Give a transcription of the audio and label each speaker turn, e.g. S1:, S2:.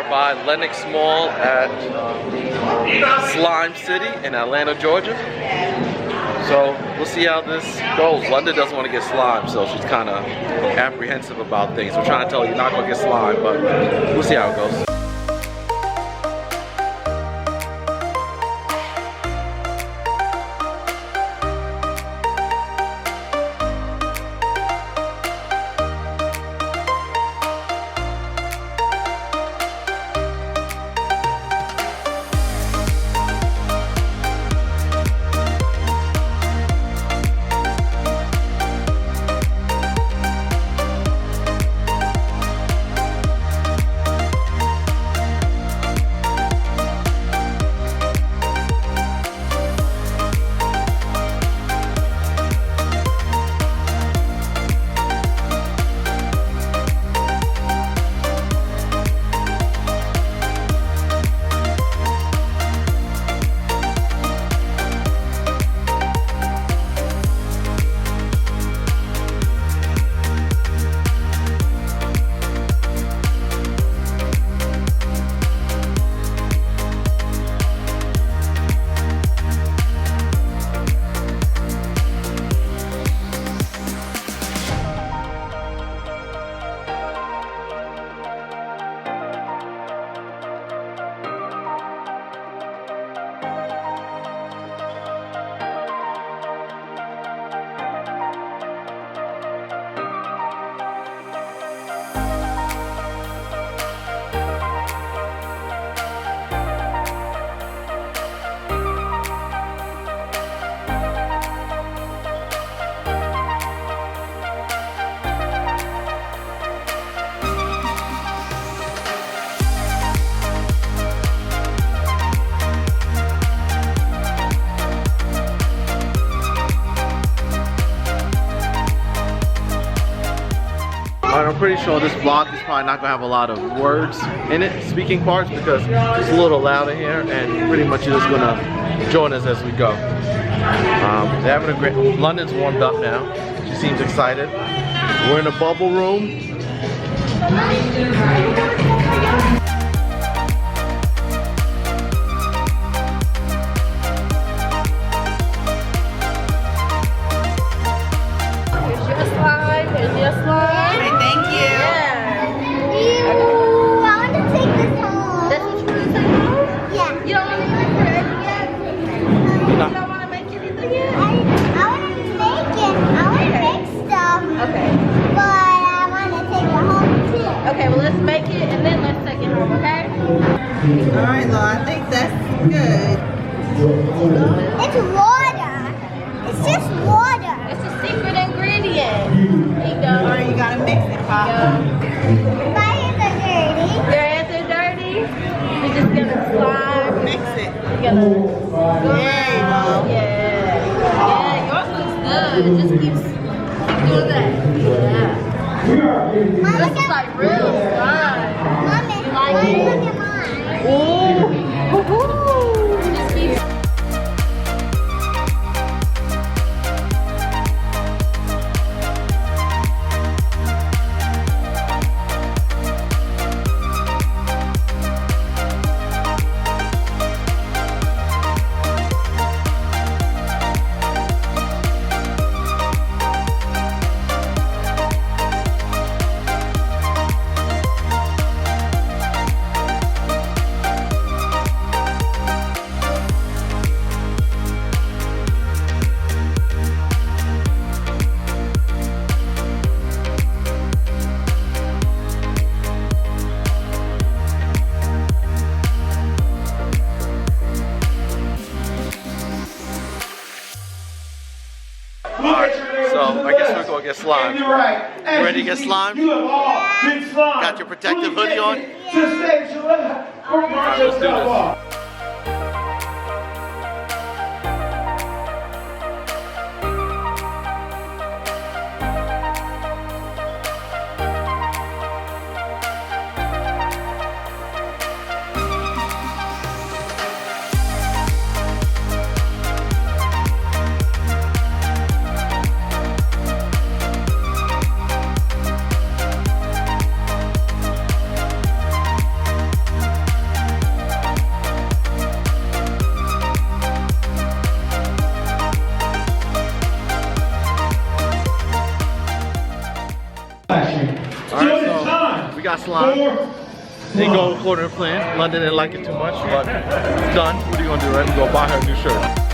S1: are by Lenox Mall at Slime City in Atlanta, Georgia. So we'll see how this goes. London doesn't want to get slime, so she's kind of apprehensive about things. We're trying to tell her you're not going to get slime, but we'll see how it goes. I'm pretty sure this vlog is probably not gonna have a lot of words in it, speaking parts, because it's a little loud in here, and pretty much you're just gonna join us as we go. They're having a great. London's warmed up now. She seems excited. We're in a bubble room.
S2: Alright, Law, I think that's good.
S3: It's water. It's just water.
S4: It's a secret ingredient. There you go.
S2: Alright, you gotta mix it, Papa.
S3: My hands are dirty.
S4: Your hands are dirty. We're just gonna slide.
S2: Mix it.
S4: We're gonna go
S2: There you go.
S4: Yeah. Yeah, yours looks good. Just keep doing that. Yeah.
S3: Mama,
S4: This is like real slime.
S3: Mommy,
S4: You like it?
S3: look at mine.
S4: Ooh. Just keep
S1: So I guess we're gonna get slime.
S5: You're right.
S1: Ready to get slimed?
S5: You have all been slimed.
S1: Got your protective hoodie on?
S5: Just stay, Shaletta.
S1: Alright, let's do this. Alright, so we got slime. Didn't go according to plan. London didn't like it too much, but it's done. What are you gonna do, right? We're gonna buy her a new shirt.